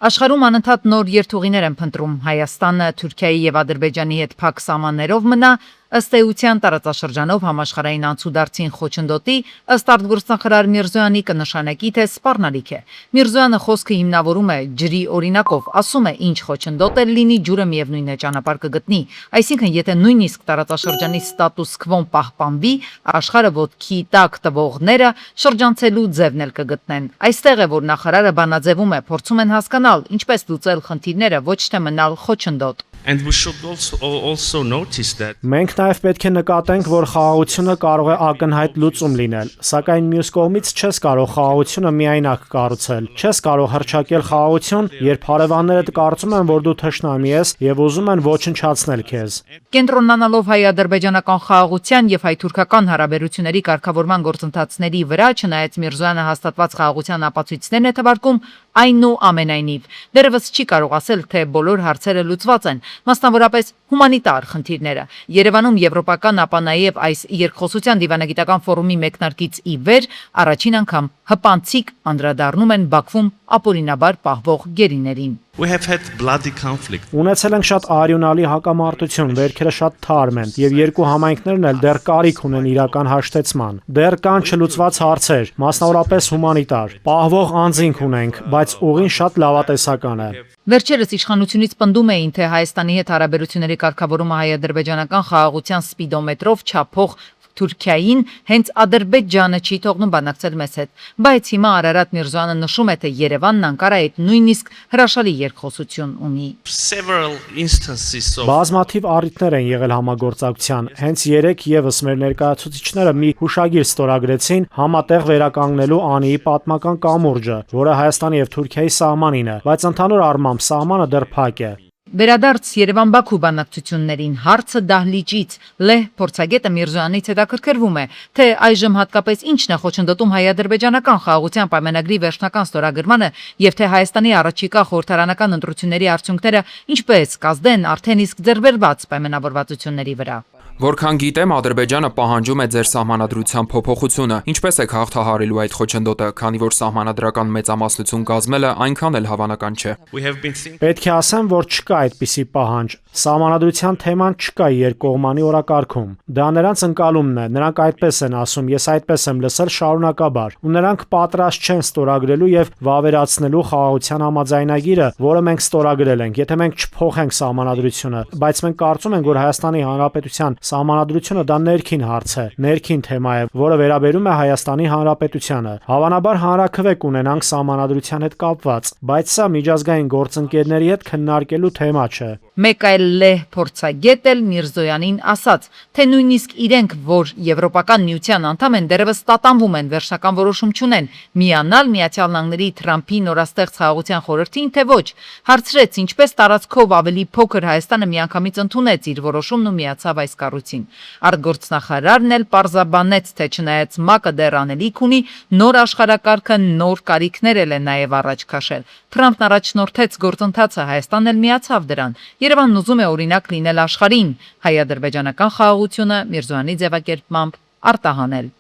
Աշխարհում անընդհատ նոր երթուղիներ են փնտրում Հայաստանը, Թուրքիայի եւ Ադրբեջանի հետ փակ սահմաններով մնա, ըստ էության տարածաշրջանով համաշխարհային անցուդարձին խոչընդոտի, ըստ արտգործնախարար Միրզոյանի կնշանակի, թե սպառնալիք է։ Միրզոյանը խոսքը հիմնավորում է ջրի օրինակով, ասում է, ինչ խոչընդոտ է լինի, ջուրը միևնույն է ճանապարհ կգտնի։ Այսինքն, եթե նույնիսկ տարածաշրջանի ստատուս քվոն պահպանվի, աշխարհը ոտքի տակ տվողները շրջանցելու ձևն էլ կգտնեն։ Այստեղ է, որ նախարարը բանաձևում է, փորձում են հասկանալ, ինչպես լուծել խնդիրները, ոչ թե մնալ խոչընդոտ։ And we should also notice that Մենք նաև պետք է նկատենք, որ խաղաղությունը կարող է ակնհայտ լուծում լինել, սակայն մյուս կողմից չես կարող խաղաղությունը միայնակ կառուցել։ Չես կարող հռչակել խաղաղություն, երբ հարևաններդ կարծում են, որ դու թշնամի ես եւ ուզում են ոչնչացնել քեզ։ Կենտրոնանալով հայ-ադրբեջանական խաղաղության եւ հայ-թուրքական հարաբերությունների կարգավորման գործընթացների վրա, չնայած Միրզոյանը հաստատված խաղաղության ապացույցներն է թվարկում, այնուամենայնիվ դեռևս չի կարող ասել, թե բոլոր հարցերը լուծված են, մասնավորապես հումանիտար խնդիրները։ Երևանում եվրոպական, ապա նաև այս երկխոսության դիվանագիտական ֆորումի մեկնարկից ի վեր առաջին անգամ հպանցիկ անդրադառնում են Բաքվում ապօրինաբար պահվող գերիներին։ we have had bloody conflict. Ունեցել ենք շատ արյունալի հակամարտություն, վերքերը շատ թարմ են, եւ երկու համայնքներն էլ դեռ կարիք ունեն իրական հաշտեցման։ Դեռ կան չլուծված հարցեր, մասնավորապես հումանիտար։ Պահվող անձինք ունենք, բայց ուղին շատ լավատեսական է։ Վերջերս իշխանությունից պնդում էին, թե Հայաստանի հետ հարաբերությունների կարգավորումը հայ-ադրբեջանական խաղաղության սպիդոմետրով չափող Թուրքիային հենց Ադրբեջանը չի թողնում բանակցել մեզ հետ, բայց հիմա Արարատ Միրզոյանը նշում է, թե Երևանն Անկարայի հետ նույնիսկ հրաշալի երկխոսություն ունի։ Several instances of Բազմաթիվ առիթներ են եղել համագործակցության։ Հենց երեք եւս մեր ներկայացուցիչները մի հուշագիր ստորագրեցին համատեղ վերականգնելու Անիի պատմական կամուրջը, որը Հայաստանի եւ Թուրքիայի սահմանին է, բայց ընդհանուր առմամբ սահմանը դեռ փակ է։ Վերադարձ Երևան-Բաքու բանակցություններին հարցը դահլիճից Լեհ փորձագետը Միրզոյանից հետաքրքրվում է, թե այժմ հատկապես ինչն է խոչընդոտում հայ-ադրբեջանական խաղաղության պայմանագրի վերջնական ստորագրմանը եւ թե Հայաստանի առաջիկա խորհրդարանական ընտրությունների արդյունքները ինչպես կազդեն արդեն իսկ ձեռբերված պայմանավորվածությունների վրա։ Որքան գիտեմ, Ադրբեջանը պահանջում է ձեր սահմանադրության փոփոխությունը։ Ինչպես եք հաղթահարելու այդ խոչընդոտը, քանի որ սահմանադրական մեծամասնություն կազմելը այնքան էլ հավանական չէ։ we have been thinking Պետք է ասեմ, որ չկա այդպիսի պահանջ։ Սահմանադրության թեման չկա երկկողմանի օրակարգում։ Դա նրանց ընկալումն է, նրանք այդպես են ասում, ես այդպես եմ լսել շարունակաբար։ Ու նրանք պատրաստ չեն ստորագրելու եւ վավերացնելու խաղաղության համաձայնագիրը, որը մենք ստորագրել ենք, եթե մենք չփոխենք սահմանադրությունը, բայց մենք կարծում ենք, որ Հայաստանի Հանրապետության սահմանադրությունը դա ներքին հարց է, ներքին թեմա է, որը վերաբերում է Հայաստանի Հանրապետությանը։ Հավանաբար հանրաքվե կունենանք սահմանադրության հետ կապված, բայց սա միջազգային գործընկերների հետ քննարկելու թեմա չէ։ Մեկ այլ Լեհ փորձագետ էլ Միրզոյանին ասաց, թե նույնիսկ իրենք, որ Եվրոպական միության անդամ են, դեռևս տատանվում են, վերջնական որոշում չունեն, միանալ Միացյալ Նահանգների Թրամփի նորաստեղծ խաղաղության խորհրդին, թե ոչ։ Հարցրեց, ինչպես տարածքով ավելի փոքր Հայաստանը միանգամից ընդունեց իր որոշումն ու միացավ այս կառույցին։ Արտգործնախարարն էլ պարզաբանեց, թե չնայած ՄԱԿ-ը դեռ անելիք ունի, նոր աշխարհակարգը նոր կարիքներ էլ է նաև առաջ քաշել։ Թրամփն առաջնորդեց գործընթացը, Հայաստանն էլ միացավ դրան։ Երևանն ուզում է օրինակ լինել աշխարհին, հայ-ադրբեջանական խաղաղությունը Միրզոյանի ձևակերպմամբ արտահանել։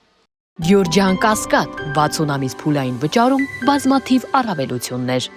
Գյորջյան Կասկադ 60 ամիս փուլային վճարում բազմաթիվ առավելություններ։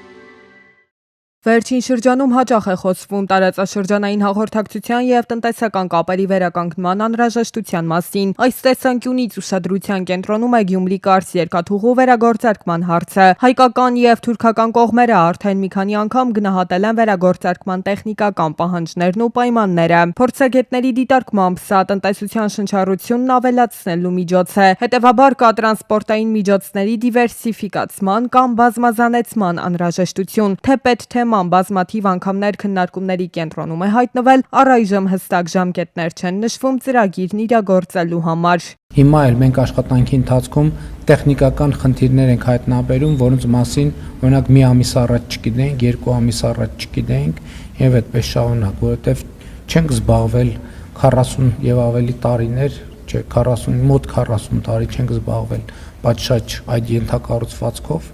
Վերջին շրջանում հաճախ է խոսվում տարածաշրջանային հաղորդակցության եւ տնտեսական կապերի վերականգնման անհրաժեշտության մասին։ Այս տեսանկյունից ուշադրության կենտրոնում է Գյումրի-Կարս երկաթուղու վերագործարկման հարցը։ Հայկական եւ թուրքական կողմերը արդեն մի քանի անգամ գնահատել են վերագործարկման տեխնիկական պահանջներն ու պայմանները։ Փորձագետների դիտարկմամբ սա տնտեսության շնչառությունն ավելացնելու միջոց է։ Հետևաբար կա տրանսպորտային միջոցների դիվերսիֆիկացման կամ բազմազանեցման անհրաժեշտություն, թեպետ թեման բազմաթիվ անգամներ քննարկումների կենտրոնում է հայտնվել, առայժմ հստակ ժամկետներ չեն նշվում ծրագիրն իրագործելու համար։ Հիմա էլ մենք աշխատանքի ընթացքում տեխնիկական խնդիրներ ենք հայտնաբերում, որոնց մասին օրինակ մի ամիս առաջ չգիտենք, 2 ամիս առաջ չգիտենք եւ այդպես շարունակ, որովհետեւ չենք զբաղվել 40 եւ ավելի տարիներ, չէ, 40 մոտ 40 տարի չենք զբաղվել պատշաճ այդ ենթակառուցվածքով։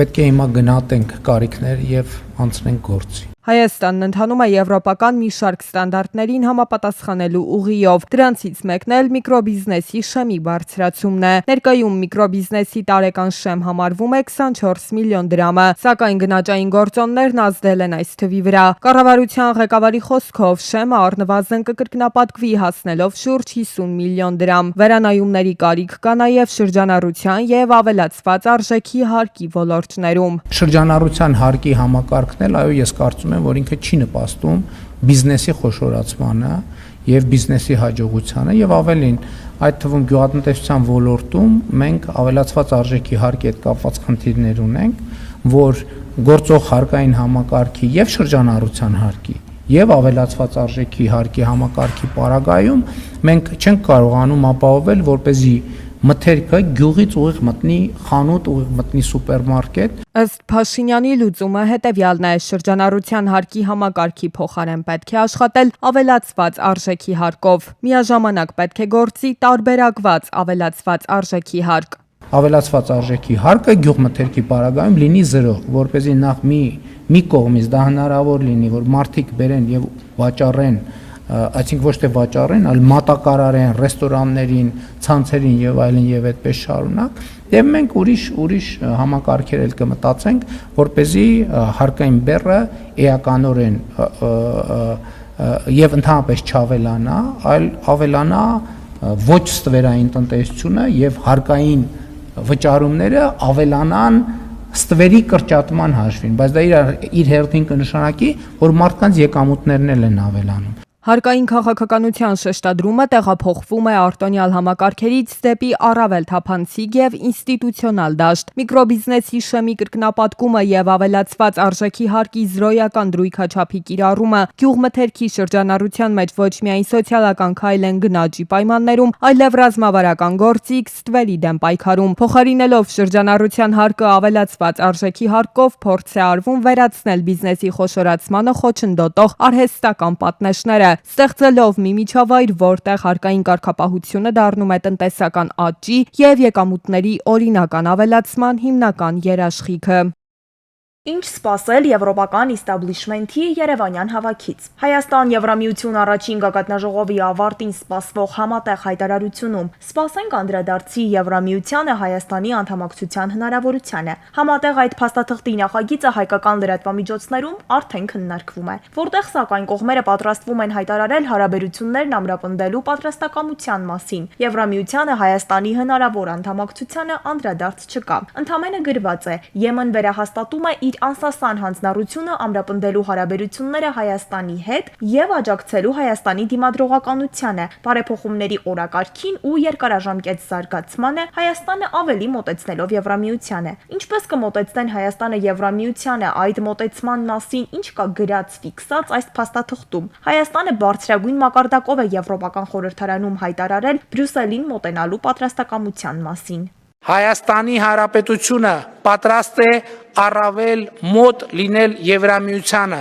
Պետք է հիմա գնահատենք կարիքներ եւ անցնենք գործի։ Հայաստանն ընթանում է եվրոպական մի շարք ստանդարտներին համապատասխանելու ուղիով։ Դրանցից մեկն էլ միկրոբիզնեսի շեմի բարձրացումն է։ Ներկայում միկրոբիզնեսի տարեկան շեմ համարվում է 24 միլիոն դրամը, սակայն գնաճային գործոններն ազդել են այս թվի վրա։ Կառավարության ղեկավարի խոսքով շեմը առնվազն կկրկնապատկվի հասնելով շուրջ 50 միլիոն դրամ։ Վերանայումների կարիք կա նաև շրջանառության եւ ավելացված արժեքի հարկի ոլորտներում։ Շրջանառության հարկի համակարգն էլ, այո, ես կարծում եմ, որ ինքը չի նպաստում բիզնեսի խոշորացմանը եւ բիզնեսի հաջողությանը եւ ավելին, այդ թվում գյուղատնտեսության ոլորտում մենք ավելացված արժեքի հարկի հետ կապված խնդիրներ ունենք, որ գործող հարկային համակարգի եւ շրջանառության հարկի եւ ավելացված արժեքի հարկի համակարգի պարագայում մենք չենք կարողանում ապահովել, որպեսզի մթերքը գյուղից ուղիղ մտնի խանութ, ուղիղ մտնի սուպերմարկետ։ Ըստ Փաշինյանի լուծումը հետևյալն է. շրջանառության հարկի համակարգի փոխարեն պետք է աշխատել ավելացված արժեքի հարկով։ Միաժամանակ պետք է գործի տարբերակված ավելացված արժեքի հարկ։ Ավելացված արժեքի հարկը գյուղմթերքի պարագայում լինի 0, որպեսզի նախ մի կողմից դա հնարավոր լինի, որ մարդիկ բերեն եւ վաճառեն, այսինքն ոչ թե վաճառեն, այլ մատակարարեն ռեստորաններին, ցանցերին եւ այլն եւ այդպես շարունակ, եւ մենք ուրիշ համակարգեր էլ կմտածենք, որպեսզի հարկային բեռը էականորեն եւ ընդհանրապես չավելանա, այլ ավելանա ոչ ստվերային տնտեսությունը եւ հարկային վճարումները ավելանան ստվերի կրճատման հաշվին, բայց դա իր հերթին կնշանակի, որ մարդկանց եկամուտներն էլ են ավելանում։ Հարկային քաղաքականության շեշտադրումը տեղափոխվում է արտոնյալ համակարգերից դեպի առավել թափանցիկ եւ ինստիտուցիոնալ դաշտ։ Միկրոբիզնեսի շեմի կրկնապատկումը եւ ավելացված արժեքի հարկի զրոյական դրույքաչափի կիրառումը գյուղմթերքի շրջանառության մեջ ոչ միայն սոցիալական քայլ են գնաճի պայմաններում, այլև ռազմավարական գործիք ստվերի դեմ պայքարում։ Փոխարինելով շրջանառության հարկը ավելացված արժեքի հարկով փորձ է արվում վերացնել բիզնեսի խոշորացմանը խոչընդոտող արհեստական պատնեշները, ստեղծելով մի միջավայր, որտեղ հարկային կարգապահությունը դառնում է տնտեսական աճի եւ եկամուտների օրինական ավելացման հիմնական երաշխիքը։ Ինչ սպասել եվրոպական իստաբլիշմենթի երևանյան հավաքից։ Հայաստան-Եվրամիություն առաջին գագաթնաժողովի ավարտին սպասվող համատեղ հայտարարությունում սպասենք անդրադարձի Եվրամիությանը Հայաստանի անդամակցության հնարավորությանը։ Համատեղ այդ փաստաթղթի նախագիծը հայկական լրատվամիջոցներում արդեն քննարկվում է, որտեղ սակայն կողմերը պատրաստվում են հայտարարել հարաբերություններն ամրապնդելու պատրաստակամության մասին։ Եվրամիությանը Հայաստանի հնարավոր անդամակցությանը անդրադարձ չկա։ Ընդամենը գրված է. Եմեն վերահաստատում է իր անսասան հանձնառությունը ամրապնդելու հարաբերությունները Հայաստանի հետ եւ աջակցելու Հայաստանի դիմադրողականությանը, բարեփոխումների օրակարգին ու երկարաժամկետ զարգացմանը, Հայաստանը ավելի մոտեցնելով Եվրամիությանը։ Ինչպես կմոտեցնեն Հայաստանը Եվրամիությանը, այդ մոտեցման մասին ինչ կա գրած ֆիքսած այս փաստաթղթում։ Հայաստանը բարձրագույն մակարդակով է Եվրոպական խորհրդարանում հայտարարել Բրյուսելին մոտենալու պատրաստակամության մասին։ Հայաստանի Հանրապետությունը պատրաստ է առավել մոտ լինել Եվրամիությանը,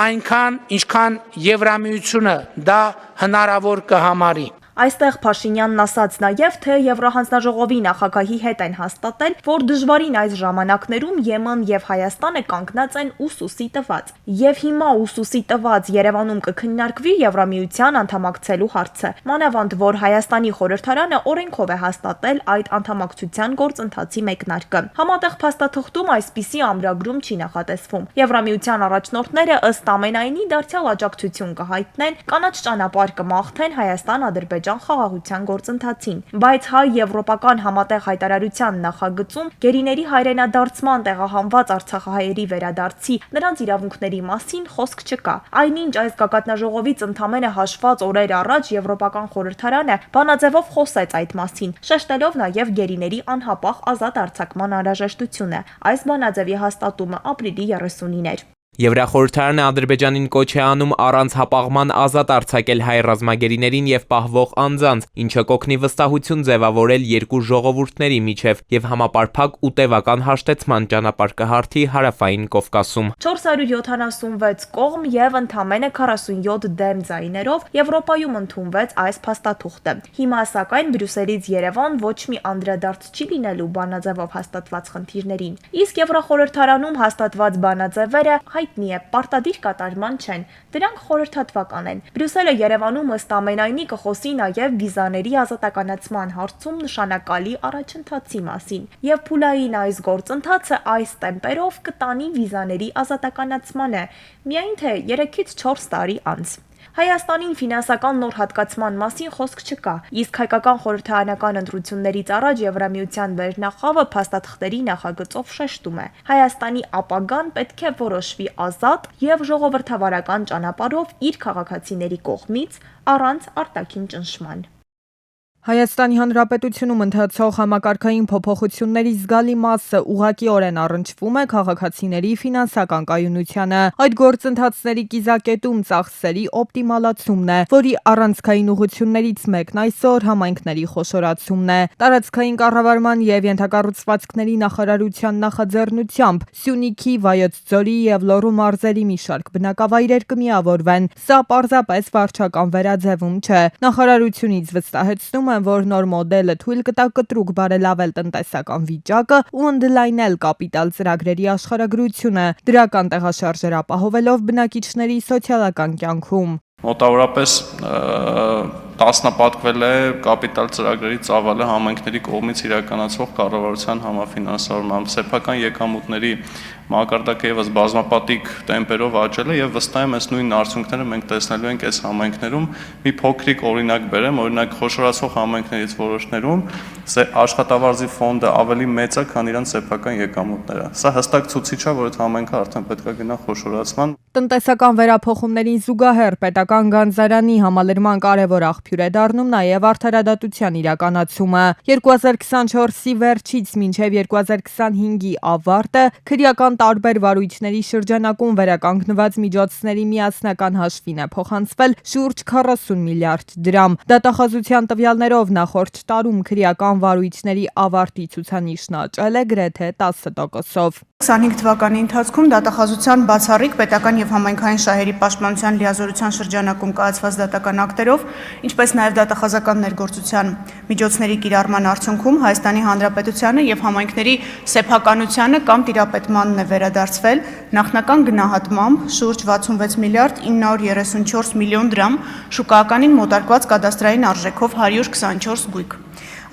այնքան ինչքան Եվրամիությունը դա հնարավոր կհամարի։ Այստեղ Փաշինյանն ասաց նաև, թե Եվրահանձնաժողովի նախագահի հետ են հաստատել, որ դժվարին այս ժամանակներում Եմեն եւ Հայաստանը կանգնած են ուսուսի տված։ Եվ հիմա ուսուսի տված Երևանում կքննարկվի Եվրամիության անդամակցելու հարցը։ Մանավանդ, որ Հայաստանի խորհրդարանը օրենքով է հաստատել այդ անդամակցության գործընթացի մեկնարկը։ Համատեղ փաստաթղթում այսպիսի ամրագրում չի նախատեսվում։ Եվրամիության առաջնորդները ըստ ամենայնի դարձյալ աջակցություն կհայտնեն, կանաչ ճանապարհ կմաղթեն Հայաստան-Ադրբեջան խաղաղության գործընթացին, բայց հայ-եվրոպական համատեղ հայտարարության նախագծում գերիների հայրենադարձման տեղահանված արցախահայերի վերադարձի նրանց իրավունքների մասին խոսք չկա։ Այնինչ այս գագաթնաժողովից ընդամենը հաշված օրեր առաջ Եվրոպական խորհրդարանը բանաձևով խոսեց այդ մասին, շեշտելով նաև գերիների անհապաղ ազատ արձակման անհրաժեշտությունը։ Այս բանաձևի հաստատումը ապրիլի 30-ին էր։ Եվրախորհրդարանը Ադրբեջանին կոչ է անում առանց հապաղման ազատ արձակել հայ ռազմագերիներին եւ պահվող անձանց, ինչը կօգնի վստահություն ձևավորել երկու ժողովուրդների միջև եւ համապարփակ ու տևական հաշտեցման ճանապարհ կհարթի հարավային Կովկասում։ 476 կողմ եւ ընդամենը 47 դեմ ձայներով Եվրոպայում ընդունվեց այս փաստաթուղթը։ Հիմա սակայն Բրյուսելից Երևան ոչ մի անդրադարձ չի լինելու բանաձևով հաստատված խնդիրներին։ Իսկ Եվրախորհրդարանում հաստատված բանաձևերը հայ հայտնի է, պարտադիր կատարման չեն։ Դրանք խորհրդատվական են։ Բրյուսելը Երևանում ըստ ամենայնի կխոսի նաև վիզաների ազատականացման հարցում նշանակալի առաջընթացի մասին, եւ փուլային այս գործընթացը այս տեմպերով կտանի վիզաների ազատականացմանը, միայն թե 3-ից 4 տարի անց։ Հայաստանին ֆինանսական նոր հատկացման մասին խոսք չկա, իսկ հայկական խորհրդարանական ընտրություններից առաջ Եվրամիության վերնախավը փաստաթղթերի նախագծով շեշտում է. Հայաստանի ապագան պետք է որոշվի ազատ եւ ժողովրդավարական ճանապարհով իր քաղաքացիների կողմից առանց արտաքին ճնշման։ Հայաստանի Հանրապետությունում ընթացող համակարգային փոփոխությունների զգալի մասը ուղղակիորեն առնչվում է քաղաքացիների ֆինանսական կայունությանը։ Այդ գործընթացների կիզակետում ծախսերի օպտիմալացումն է, որի առանցքային ուղղություններից մեկն այսօր համայնքների խոշորացումն է։ Տարածքային կառավարման եւ ենթակառուցվածքների նախարարության նախաձեռնությամբ Սյունիքի, Վայոց ձորի եւ Լոռու մարզերի մի շարք բնակավայրեր կմիավորվեն։ Սա պարզապես վարչական վերաձևում չէ։ Նախարարությունից վստահեցնում որ նոր մոդելը թույլ կտա կտրուկ բարելավել տնտեսական վիճակը ու ընդլայնել կապիտալ ծրագրերի աշխարհագրությունը, դրական տեղաշարժեր ապահովելով բնակիչների սոցիալական կյանքում։ Մոտավորապես տասնապատկվել է կապիտալ ծրագրերի ծավալը համայնքների կողմից իրականացվող կառավարության համաֆինանսավորմամբ։ Սեփական եկամուտների մակարդակը եւս բազմապատիկ տեմպերով աճել է եւ վստահ եմ այս նույն արդյունքները մենք տեսնելու ենք այս համայնքներում։ Մի փոքրիկ օրինակ բերեմ, օրինակ խոշորացող համայնքներից որոշներում աշխատավարձի ֆոնդը ավելի մեծ է, քան իրենց սեփական եկամուտները։ Սա հստակ ցուցիչ է, որ այդ համայնքը արդեն պետք է գնա խոշորացման։ Տնտեսական վերափոխումներին զուգահեռ պետական գանձարանի համալրման կարևոր աղբյուր է դառնում նաև արդարադատության իրականացումը։ 2024-ի վերջից մինչև 2025-ի ավարտը քրեական տարբեր վարույթների շրջանակում վերականգնված միջոցների միասնական հաշվին է փոխանցվել շուրջ 40 միլիարդ դրամ։ Դատախազության տվյալներով նախորդ տարում քրեական վարույթների ավարտի ցուցանիշն աճել է գրեթե 10%-ով։ 25 թվականի ընթացքում դատախազության բացառիկ պետական եւ համայնքային շահերի պաշտպանության լիազորության շրջանակում կայացված դատական ակտերով, ինչպես նաև դատախազական ներգործության միջոցների կիրառման արդյունքում Հայաստանի Հանրապետությանը եւ համայնքների սեփականությանը կամ տիրապետմանն է վերադարձվել նախնական գնահատմամբ շուրջ 66 միլիարդ 934 միլիոն դրամ, շուկայականին մոտարկված կադաստրային արժեքով 124 գույք։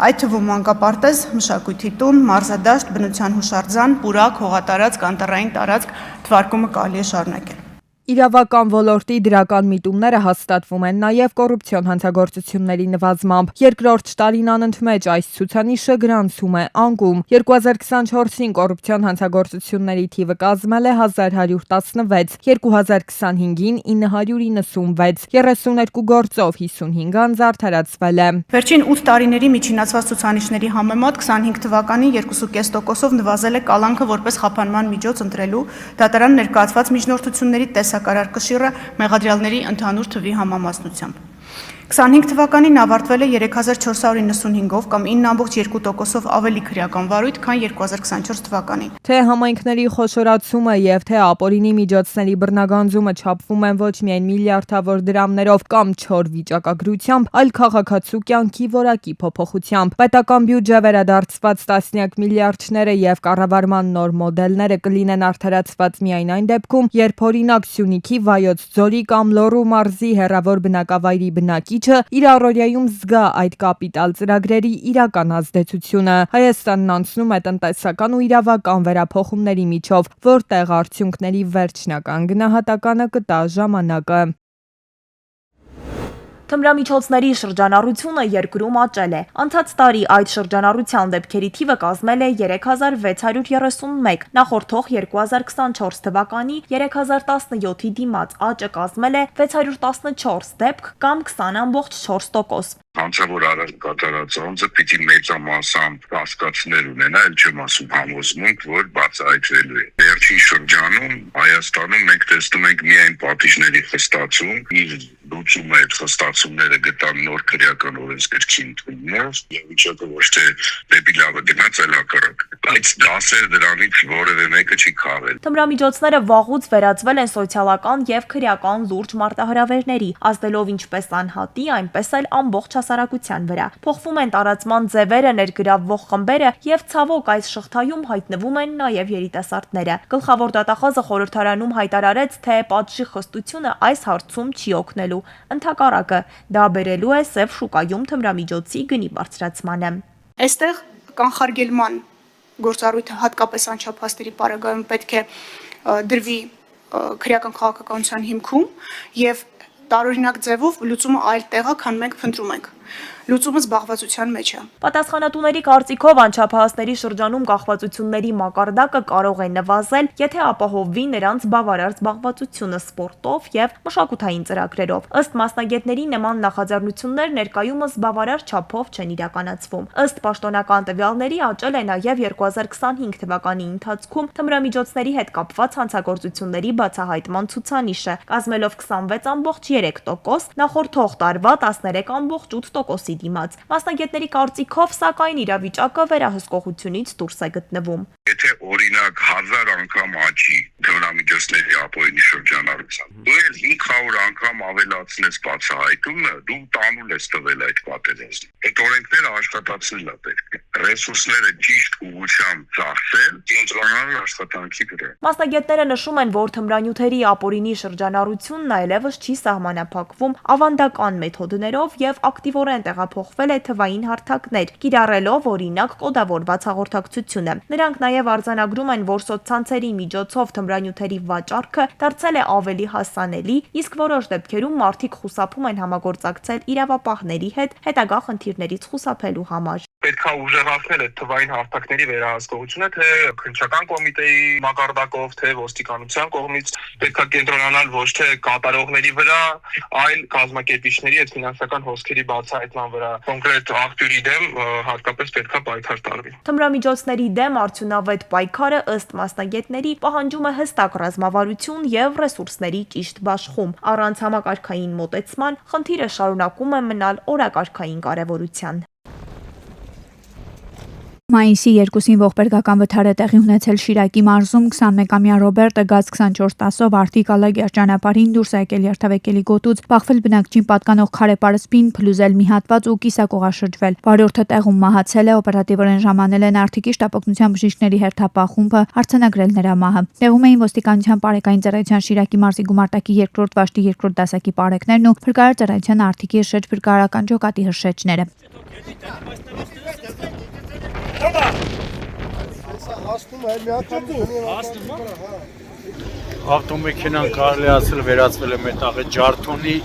Այդ թվում մանկապարտեզ, մշակույթի տուն, մարզադաշտ, բնության հուշարձան, պուրակ, հողատարածք, անտառային տարածք թվարկումը կարելի է շարունակել։ Իրավական ոլորտի դրական միտումները հաստատվում են նաև կոռուպցիոն հանցագործությունների նվազմամբ։ Երկրորդ տարին անընդմեջ այս ցուցանիշը գրանցում է անկում։ 2024-ին կոռուպցիոն հանցագործությունների թիվը կազմել է 1116, 2025-ին 996, 32 գործով 55 անձ արդարացվել է։ Վերջին 8 տարիների միջինացված ցուցանիշների համեմատ 25 թվականին 2.5%-ով նվազել է կալանքը որպես խափանման միջոց ընտրելու դատարան ներկայացված միջնորդությունների տեսակարար կշիռը մեղադրյալների ընդհանուր թվի համամասնությամբ։ 25 թվականին ավարտվել է 3495-ով կամ 9.2%-ով ավելի քրեական վարույթ, քան 2024 թվականին։ Թե համայնքների խոշորացումը եւ թե ապօրինի միջոցների բռնագանձումը չափվում են ոչ միայն միլիարդավոր դրամներով կամ չոր վիճակագրությամբ, այլ քաղաքացու կյանքի որակի փոփոխությամբ։ Պետական բյուջե վերադարձված տասնյակ միլիարդները եւ կառավարման նոր մոդելները կլինեն արդարացված միայն այն դեպքում, երբ օրինակ Սյունիքի, Վայոց ձորի կամ Լոռու մարզի հեռավոր բնակավայրի բնակիչ իր առօրյայում զգա այդ կապիտալ ծրագրերի իրական ազդեցությունը։ Հայաստանն անցնում է տնտեսական ու իրավական վերափոխումների միջով, որտեղ արդյունքների վերջնական գնահատականը կտա ժամանակը։ Թմրամիջոցների շրջանառությունը երկրում աճել է։ Անցած տարի այդ շրջանառության դեպքերի թիվը կազմել է 3631, նախորդող 2024 թվականի 3017-ի դիմաց աճը կազմել է 614 դեպք կամ 20.4%։ Հանցավոր արարք կատարած անձը պիտի մեծամասամբ կասկածներ ունենա, այլ չեմ ասում համոզմունք, որ բացահայտվելու է։ Վերջին շրջանում Հայաստանում մենք տեսնում ենք միայն պատիժների խստացում, իր լուծումը այդ խստացումները գտան նոր քրեական օրենսգրքի ընդունումով, եւ վիճակը ոչ թե դեպի լավը գնաց, այլ հակառակը։ Այդ բայց դասեր դրանից որևէ մեկը չի քաղել։ Թմրամիջոցները վաղուց վերածվել են սոցիալական եւ քրեական լուրջ մարտահրավերների, ազդելով ինչպես անհատի, այնպես էլ ամբողջ հասարակության վրա։ Փոխվում են տարածման ձևերը, ներգրավվող խմբերը եւ ցավոք այս շղթայում հայտնվում են նաեւ երիտասարդները։ Գլխավոր դատախազը խորհրդարանում հայտարարեց, թե պատժի խստությունը այս հարցում չի օգնելու։ Ընդհակառակը, դա բերելու է սև շուկայում թմրամիջոցի գնի բարձրացմանը։ Այստեղ կանխարգելման գործառույթը հատկապես անչափահասների պարագայում պետք է դրվի քրեական քաղաքականության հիմքում եւ տարօրինակ ձևով լուծումը այլ տեղ է, քան մենք փնտրում ենք։ Լուծումը զբաղվածության մեջ է։ Պատասխանատուների կարծիքով անչափահասների շրջանում կախվածությունների մակարդակը կարող է նվազել, եթե ապահովվի նրանց բավարար զբաղվածությունը սպորտով եւ մշակութային ծրագրերով։ Ըստ մասնագետների նման նախաձեռնություններ ներկայումս բավարար չափով չեն իրականացվում։ Ըստ պաշտոնական տվյալների աճել է նաեւ 2025 թվականի ընթացքում թմրամիջոցների հետ կապված հանցագործությունների բացահայտման ցուցանիշը, կազմելով 26.3%, նախորդող տարվա 13.8%-ի դիմաց։ Մասնագետների կարծիքով, սակայն իրավիճակը վերահսկողությունից դուրս է գտնվում։ Եթե օրինակ 1000 անգամ աճի թմրամիջոցների ապօրինի շրջանառությամբ, դու էլ 500 անգամ ավելացնես բացահայտումը, դու տանուլ ես տվել այդ պատերազմը։ Այդ օրենքները աշխատացնել է պետք։ Ռեսուրսները ճիշտ ուղղությամբ ծախսել, կենտրոնանալ աշխատանքի վրա։ Մասնագետները նշում են, որ թմրանյութերի ապօրինի շրջանառությունն այլևս չի սահմանափակվում ավանդական մեթոդներով եւ ակտիվորեն տեղափոխվել է թվային հարթակներ, կիրառելով օրինակ կոդավորված հաղորդակցությունը։ Նրանք նաեւ արձանագրում են, որ սոցցանցերի միջոցով թմրանյութերի վաճառքը դարձել է ավելի հասանելի, իսկ որոշ դեպքերում մարդիկ խուսափում են համագործակցել իրավապահների հետ հետագա խնդիրներից խուսափելու համար։ Պետք է ուժեղացնել այդ թվային հարթակների վերահսկողությունը, թե քննչական կոմիտեի մակարդակով, թե ոստիկանության կողմից, պետք է կենտրոնանալ ոչ թե կատարողների վրա, այլ կազմակերպիչների այդ ֆինանսական հոսքերի բացահայտման վրա։ Կոնկրետ աղբյուրի դեմ հատկապես պետք է պայքար տարվի։ Թմրամիջոցների դեմ արդյունավետ պայքարը ըստ մասնագետների պահանջում է հստակ ռազմավարություն եւ ռեսուրսների ճիշտ բաշխում։ Առանց համակարգային մոտեցման խնդիրը շարունակում է մնալ օրակարգային կարեւորության։ Մայիսի 2-ին ողբերգական վթար է տեղի ունեցել Շիրակի մարզում 21-ամյա Ռոբերտը գազ 24 տասով Արտիկ Ալագյար ճանապարհին դուրս է եկել երթավեկելի գոտուց, բախվել բնակչին պատկանող քարե պարսպին, փլուզել մի հատված ու կիսակողաշրջվել։ Վարորդը տեղում մահացել է, օպերատիվորեն ժամանել են Արտիկի շտապօգնության բժիշկների հերթապահ խումբը, արձանագրել նրա մահը։ Տեղում էին ոստիկանության պարեկային ծառայության Շիրակի մարզի գումարտակի 2-րդ վաշտի 2-րդ դասակի պարեկներն ու փրկարար ծառայության Արտիկի շրջփրկարարական ջոկատի հրշեջները։ Ավտոմեքենան կարելի ասել վերածվել է մետաղե ջարդոնի։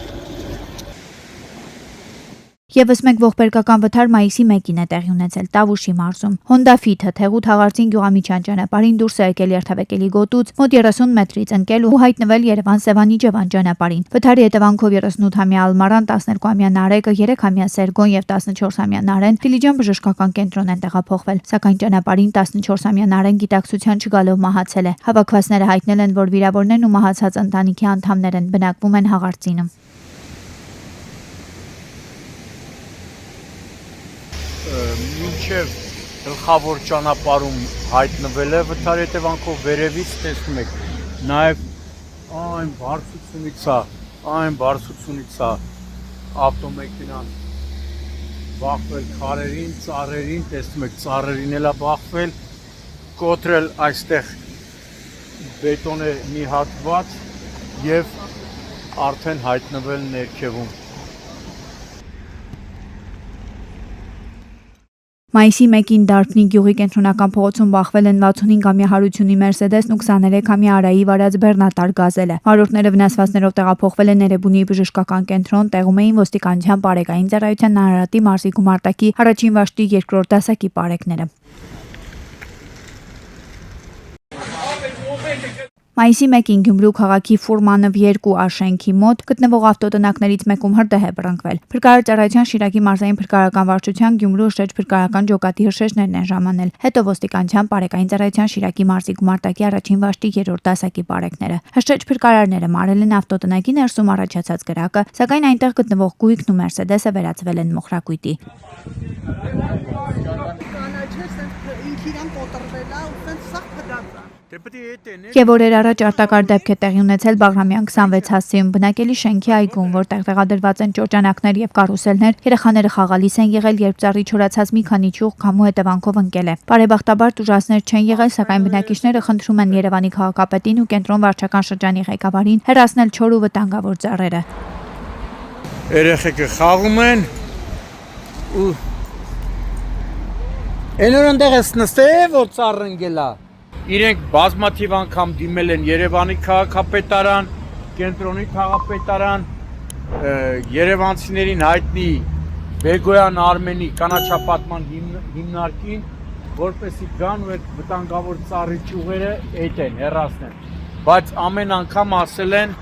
Եվս մեկ ողբերգական վթար մայիսի 1-ին է տեղի ունեցել Տավուշի մարզում։ Հոնդա Ֆիթը Թեղուտ Հաղարծին գյուղամիջյան ճանապարհին դուրս է եկել երթավեկելի գոտուց, մոտ 30 մետրից ընկել ու հայտնվել Երևան-Սևանի-Ջևան ճանապարհին։ Վթարի հետևանքով 38-ամյա Ալմարան, 12-ամյա Նարեկը, 3-ամյա Սերգոն եւ 14-ամյա Նարեն Դիլիջան բժշկական կենտրոն են տեղափոխվել, սակայն ճանապարհին 14-ամյա Նարեն գիտակցության չգալով մահացել է։ Հավաքվածները հայտնել են, որ վիրավորներն ու մահացած ընտանիքի անդամներն բնակվում են Հաղարծինում։ Մինչև գլխավոր ճանապարհում հայտնվել է վթարի հետևանքով վերևից տեսնում եք նաև այն բարձրությունից է ավտոմեքենան բախվել քարերին, ծառերին, տեսնում եք ծառերին էլ է բախվել, կոտրել այստեղ բետոնե մի հատված եւ արդեն հայտնվել ներքևում։ Մայիսի 1-ին Դարբնի գյուղի կենտրոնական փողոցում բախվել են 65-ամյա Հարությունի Մերսեդեսն ու 23-ամյա Արայի վարած բեռնատար գազելը։ Վարորդները վնասվածքներով տեղափոխվել են Էրեբունի բժշկական կենտրոն, տեղում էին ոստիկանության պարեկային ծառայության Նարարատի մարզի գումարտակի առաջին վաշտի 2-րդ դասակի պարեկները։ Մայիսի 1-ին Գյումրու քաղաքի Ֆուրմանով 2 աշենքի մոտ գտնվող ավտոտնակներից մեկում հրդեհ է բռնկվել։ Փրկարար ծառայության Շիրակի մարզային փրկարարական վարչության Գյումրու շրջփրկարարական ջոկատի հրշեջներն են ժամանել։ Հետո ոստիկանության պարեկային ծառայության Շիրակի մարզի գումարտակի առաջին վաշտի 3-րդ դասակի պարեկները։ Հրշեջփրկարարները մարել են ավտոտնակի ներսում առաջացած կրակը, սակայն այնտեղ գտնվող գույքն ու Մերսեդեսը վերածվել են մոխրակույտի։ ինքը իրան կոտրվել է ու սենց սա փդած է։ Եվ օրեր առաջ արտակարգ դեպք է տեղի ունեցել Բաղրամյան 26 հասցեում բնակելի շենքի այգում, որտեղ տեղադրված են ճոճանակներ եւ կարուսելներ, երեխաները խաղալիս են եղել, երբ ծառի չորացած մի քանի ճյուղ քամու հետևանքով ընկել է։ Բարեբախտաբար տուժածներ չեն եղել, սակայն բնակիչները խնդրում են Երևանի քաղաքապետին ու կենտրոն վարչական շրջանի ղեկավարին հեռացնել չոր ու վտանգավոր ծառերը։ Երեխեքը խաղում են ու այնօր ընդեղ էս նստե որ ծառը ընկել է։ Իրենք բազմաթիվ անգամ դիմել են Երևանի քաղաքապետարան, կենտրոնի քաղաքապետարան, երևանցիներին հայտնի Բեգոյան Արմենի կանաչապատման հիմնարկին, որպեսզի գան ու այդ վտանգավոր ծառի ճյուղերը էտեն, հեռացնեն։ Բայց ամեն անգամ ասել են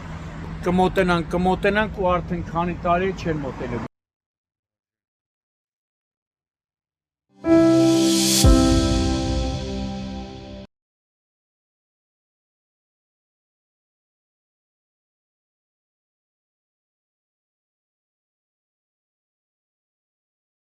կմոտենանք ու արդեն քանի տարի չեն մոտենում։